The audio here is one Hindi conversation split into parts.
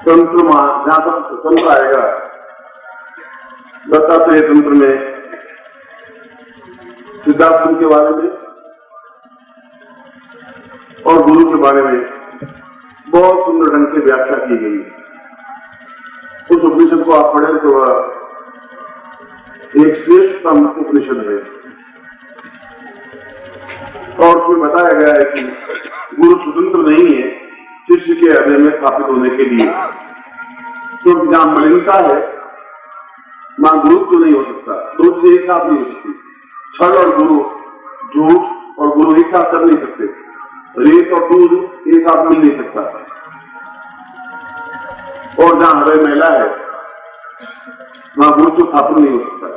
तंत्र जहां तक तंत्र आएगा, दत्तात्रेय तंत्र में सिद्धार्थ के बारे में और गुरु के बारे में बहुत सुंदर ढंग से व्याख्या की गई। उस उपनिषद को आप पढ़ें तो वह एक श्रेष्ठतम उपनिषद है और उसमें बताया गया है कि गुरु स्वतंत्र नहीं है शिष्य के हृदय में स्थापित होने के लिए, क्योंकि जहां मलिनता है वहां गुरुत्व नहीं हो सकता। दो चीजें एक साथ नहीं हो सकती, छल और गुरु, झूठ और गुरु एक साथ कर नहीं सकते, रेत और दूध एक साथ मिल नहीं सकता। और जहां हृदय मैला है वहां गुरुत्व स्थापित नहीं हो सकता।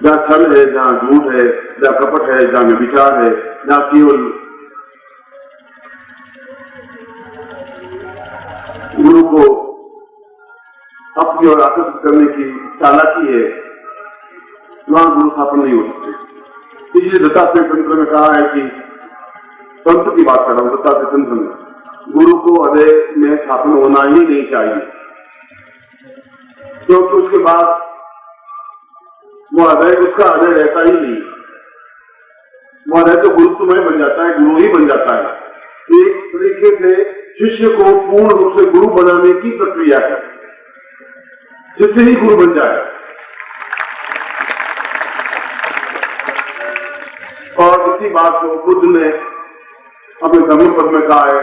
जहां छल है, जहां झूठ है, जहां कपट है, जहां व्यभिचार है, जहां केवल गुरु को अपनी ओर आकर्षित करने की चालाकी है, वहां गुरु स्थापन नहीं हो सकते। इसलिए दत्तात्रेय तंत्र में कहा है कि तंत्र की बात कर रहा हूं, दत्तात्रेय तंत्र में गुरु को हृदय में स्थापन होना ही नहीं चाहिए, क्योंकि उसके बाद वो हृदय उसका हृदय रहता ही नहीं। वो हृदय तो गुरुत्वमय बन जाता है, गुरु ही बन जाता है। एक तरीके से शिष्य को पूर्ण रूप से गुरु बनाने की प्रक्रिया है, जिससे ही गुरु बन जाए। और इसी बात को बुद्ध ने अपने धम्मपद में कहा है,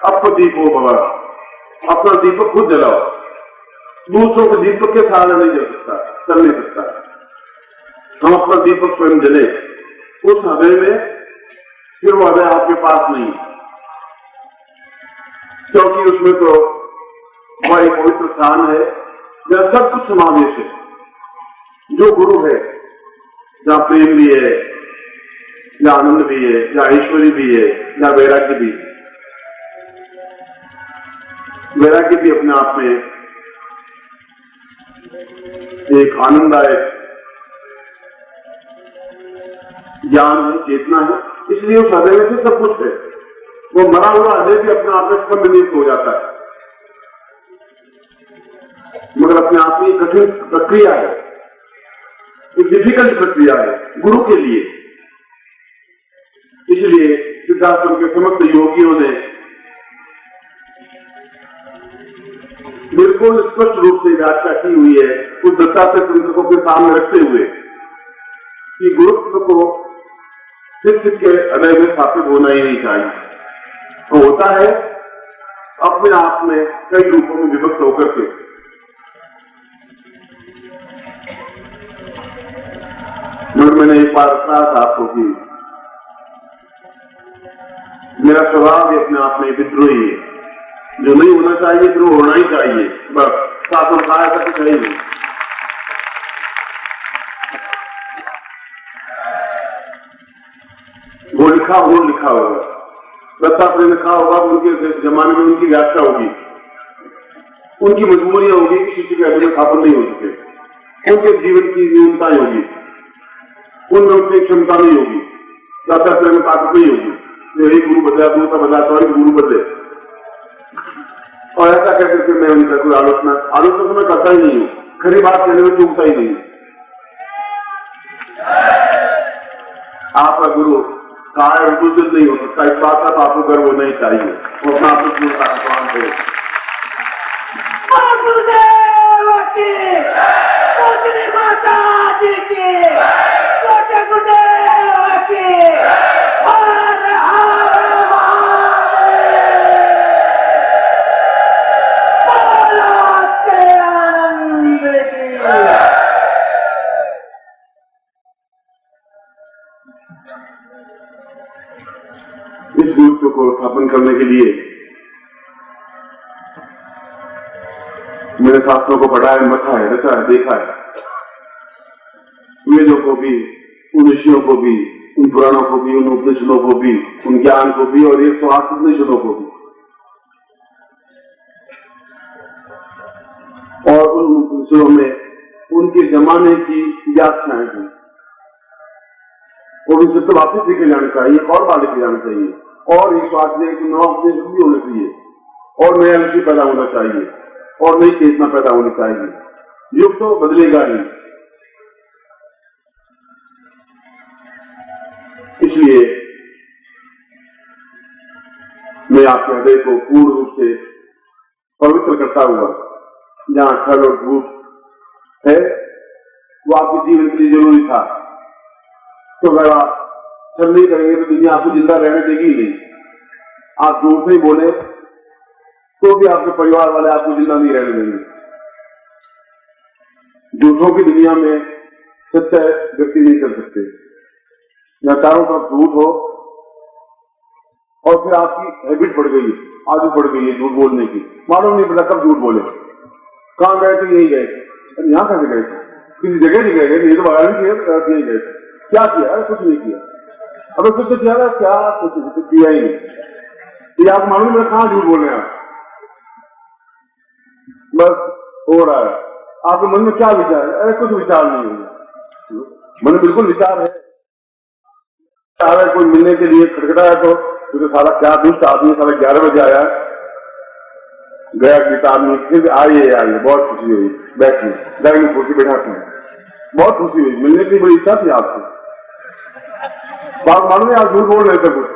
अपदीपो भव, अपना दीपक खुद जलाओ, दूसरों के दीपक के सहारे नहीं जल सकता, चल नहीं सकता। हम अपना दीपक स्वयं जले उस हृदय में, फिर वो हृदय आपके पास नहीं, क्योंकि उसमें तो वह एक पवित्र स्थान है जहां सब कुछ समावेश है। जो गुरु है, जहां प्रेम भी है, जहां आनंद भी है, जहां ऐश्वर्य भी है, जहां वैराग्य भी है। वैराग्य भी अपने आप में एक आनंददायक ज्ञान है, चेतना है, इसलिए उस हृदय में से सब कुछ है। वो मरा हुआ हृदय भी अपने आप में स्पंदनित हो जाता है, मगर अपने आप में कठिन प्रक्रिया है, एक डिफिकल्ट प्रक्रिया है गुरु के लिए। इसलिए सिद्धार्थ के समस्त योगियों ने बिल्कुल स्पष्ट रूप से व्याख्या की हुई है उस दत्तात्रेय तंत्र को अपने सामने रखते हुए कि गुरुत्व को शिष्य के हृदय में स्थापित होना ही नहीं चाहिए। तो होता है अपने आप में कई रूपों में विभक्त होकर के। मैंने एक बार कहा था आपको कि मेरा स्वभाव भी अपने आप में विद्रोही है, जो नहीं होना चाहिए फिर वो होना ही चाहिए, बस शासन खाया का कुछ नहीं। वो लिखा होगा, दत्तात्रेय ने लिखा होगा, उनके जमाने में उनकी व्याख्या होगी, उनकी मजबूरियां होगी कि शिष्य के हृदय में स्थापन नहीं हो सके, उनके जीवन की न्यूनताएं होगी, उनमें उतनी क्षमता नहीं होगी, दत्तात्रेय में ताकत नहीं होगी। एक गुरु बदला, दूसरा बदला, तो एक गुरु बदले, और ऐसा कहकर के मैं उनका कोई आलोचना तो मैं करता ही नहीं हूं, खरी बात कहने में चूकता ही नहीं। आपका गुरु काय उद्दत नहीं हो सकता, इस बात का आपको गर्व होना ही चाहिए। वो अपना आप पूर्ण ताकतवान है। इस गुरुत्व को स्थापन करने के लिए मैंने शास्त्रों को पढ़ा है, मथा है, रचा है, देखा है, वेदों को भी, उन ऋषियों को भी, उन पुराणों को भी, उन उपनिषदों को भी, उन ज्ञान को भी और 108 उपनिषदों को भी, और उन उपनिषदों में उनके जमाने की व्याख्याएं हैं, और उनसे तो वापिस लिखे जाना चाहिए, और बार लिखे जाना चाहिए, और 108 109 उपनिषद भी होने चाहिए, और नया ऋषि पैदा होना चाहिए और नई चेतना पैदा होनी चाहिए। युग तो बदलेगा ही। इसलिए मैं आपके हृदय को पूर्ण रूप से पवित्र करता हुआ, जहां छल और झूठ है वो आपके जीवन के लिए जरूरी था, तो अगर आप छल नहीं करेंगे तो दुनिया आपको जिंदा रहने देगी नहीं। आप झूठ नहीं बोले तो भी आपके परिवार वाले आपको जिंदा नहीं रहने देंगे। झूठों की दुनिया में सच्चा व्यक्ति नहीं कर सकते। या चारों तरफ झूठ हो और फिर आपकी हैबिट पड़ गई, आदत पड़ गई है झूठ बोलने की, मालूम नहीं पता कब झूठ बोले। कहाँ गए थे? यही गए थे। अरे यहाँ कैसे गए थे? किसी जगह नहीं गए थे, ये तो बगान किया, यही गए थे। क्या किया? अरे कुछ नहीं किया। अबे कुछ तो किया था क्या? कुछ किया ही नहीं। ये आप मालूम नहीं कहाँ झूठ बोल रहे हैं आप। बस हो रहा है। आपके मन में क्या विचार है? अरे कुछ विचार नहीं है। मन में बिल्कुल विचार है। कोई मिलने के लिए खटखटाया तो साला क्या दुष्ट आदमी, साला 11 बजे आया, गया गीता आदमी, फिर आइए, बहुत खुशी हुई, बैठिए, गाड़ी में कुर्सी बैठा था, बहुत खुशी हुई, मिलने की बड़ी इच्छा थी आपसे। बात मालूम है आप झूठ बोल रहे थे कुछ,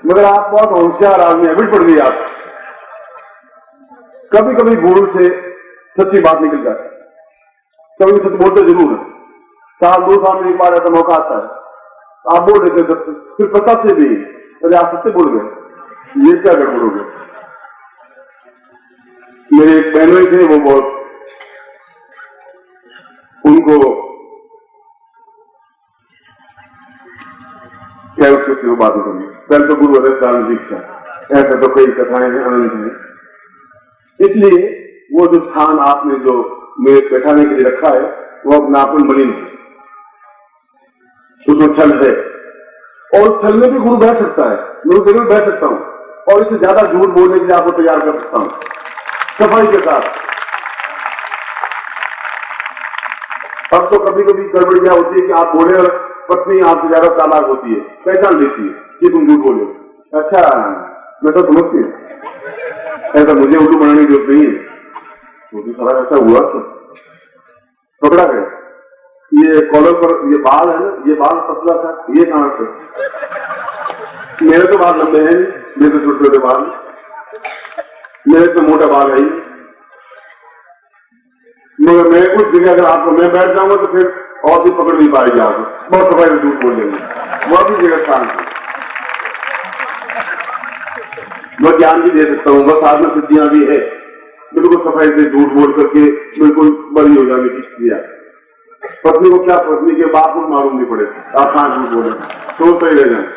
मगर आप बहुत होशियार आदमी, हैबिट पड़ गई आप। कभी कभी भूल से सच्ची बात निकल जाती, कभी सच बोलते जरूर है। साल 2 साल में एक बार ऐसा मौका आता है, आप बोल देते सत्य, फिर पता से भी अरे आप सत्य बोल गए, ये क्या गड़बड़ हो गया। मेरे एक बहनों थे, वो बहुत, उनको क्या उसके से वो बात करनी, पहले तो गुरु अवैध दीक्षा, ऐसा तो कई कथाएं हैं, अनंत हैं। इसलिए वो जो स्थान आपने जो मेरे बैठाने के लिए रखा है वो अपना आप में मलिन है, उसमें छल है, और छल में भी गुरु बैठ सकता है। मैं जरूर बैठ सकता हूं और इससे ज्यादा झूठ बोलने के लिए आपको तैयार कर सकता हूं सफाई के साथ। अब तो कभी कभी गड़बड़ क्या होती है कि आप बोले और पत्नी आपसे ज्यादा चालाक होती है, पहचान लेती है कि तुम झूठ बोले। अच्छा, मैं तो समझती हूँ, ऐसा मुझे उल्लू बनाने की जरूरत नहीं है। वो भी सारा ऐसा हुआ तो पकड़ा गया। ये कॉलर पर ये बाल है ना, ये बाल पतला था, ये कहां से? मेरे तो बाल लंबे हैं, मेरे तो छोटे छोटे बाल, मेरे तो मोटा बाल है। मगर मैं कुछ जगह अगर आपको मैं बैठ जाऊंगा तो फिर और भी पकड़ नहीं पाएगी आपको, बहुत सफाई से झूठ बोल देंगे, वह भी जगह स्थान से। मैं ज्ञान भी दे सकता हूँ, बस साधना सिद्धियां भी है, बिल्कुल सफाई से झूठ बोल करके बिल्कुल बड़ी हो जाने की क्रिया। पत्नी को क्या, पत्नी के बाप को मालूम नहीं पड़े आप कहां झूठ बोले, तो सही रह जाए।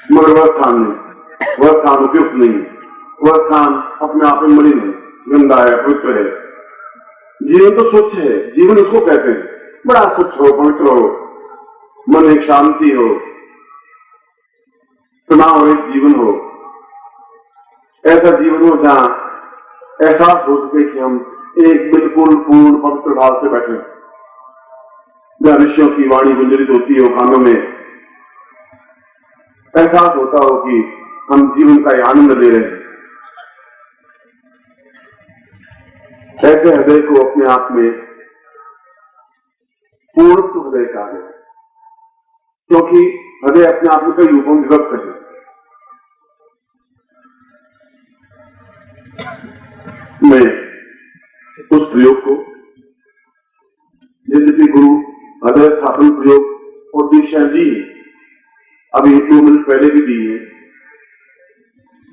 मगर वह स्थान नहीं, वह स्थान उपयुक्त नहीं है, वह स्थान अपने आप में मलिन है, गंदा है, पवित्र है। जीवन तो स्वच्छ है, जीवन उसको कहते हैं, बड़ा स्वच्छ हो, पवित्र हो, मन एक शांति हो, तनाव एक जीवन हो, ऐसा जीवन हो जहां एहसास हो सके कि हम एक बिल्कुल पूर्ण पवित्र भाव से बैठे, जहां ऋषियों की वाणी गुंजरित होती हो कानों में, एहसास होता हो कि हम जीवन का आनंद ले रहे हैं। ऐसे हृदय को अपने आप में पूर्ण हृदय कहा है, क्योंकि हृदय अपने आप में कई रूपों में विभक्त है। मैं उस प्रयोग को यद्यपि गुरु हृदय स्थापन प्रयोग और दीक्षा दी, अभी 2 मिनट पहले भी दी है,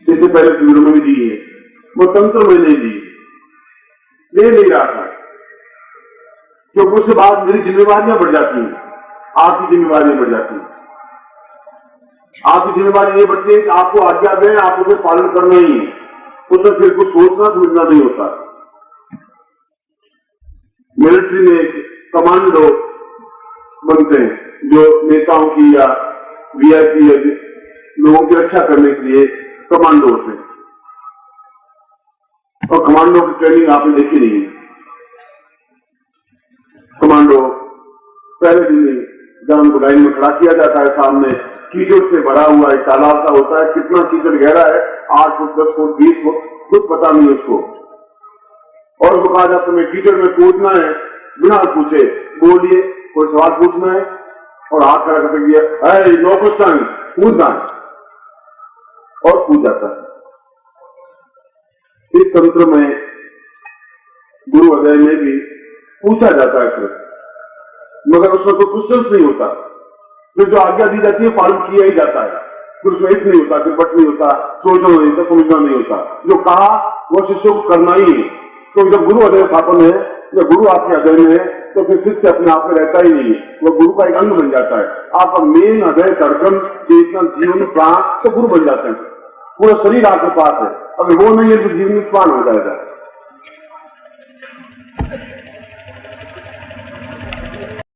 इससे पहले शिविरों में भी दी है, वो तंत्र में नहीं दी, ले नहीं रहा था, क्योंकि उसके बाद मेरी जिम्मेवारियां बढ़ जाती हैं, आपकी जिम्मेवारियां बढ़ जाती हैं। आपकी जिम्मेवारी ये बढ़ती है कि आपको आज्ञा दें, आप उसे पालन करना ही है, उसमें फिर कुछ सोचना समझना नहीं होता। मिलिट्री में कमांडो बनते हैं जो नेताओं की या वीआईपी लोगों की रक्षा करने के लिए कमांडो होते हैं, और कमांडो की ट्रेनिंग आपने देखी नहीं है। कमांडो पहले दिन जब उनको लाइन में खड़ा किया जाता है सामने कीचड़ से भरा हुआ एक तालाब सा होता है, कितना कीचड़ गहरा है, 8 फुट 10 फुट 20 फुट, कुछ पता नहीं उसको। और उसको कहा जाता है कीचड़ में कूदना है, बिना पूछे बोलिए कोई सवाल पूछना है और हाथ खड़ा करके दिया नो क्वेश्चन, कूदना है, और कूद जाता है। इस तंत्र में गुरु अध्याय में भी पूछा जाता है फिर, मगर उसमें कोई क्वेश्चन नहीं होता, फिर जो आज्ञा दी जाती है पालन किया ही जाता है, फिर उसमें हित नहीं होता, फिर बट नहीं होता, सोचना नहीं होता, समझना नहीं होता, जो कहा वो शिष्य को करना ही है। तो जब गुरु अध्याय स्थापन है, जब गुरु आपके अध्ययन में है, तो फिर शिष्य अपने आप में रहता ही नहीं है, वो गुरु का एक अंग बन जाता है। आपका मेन हृदय धड़कन चेतना जीवन प्राण तो गुरु बन जाते हैं, पूरा शरीर आपके पास है, अगर वो नहीं है तो जीवन में स्वान हो जाएगा।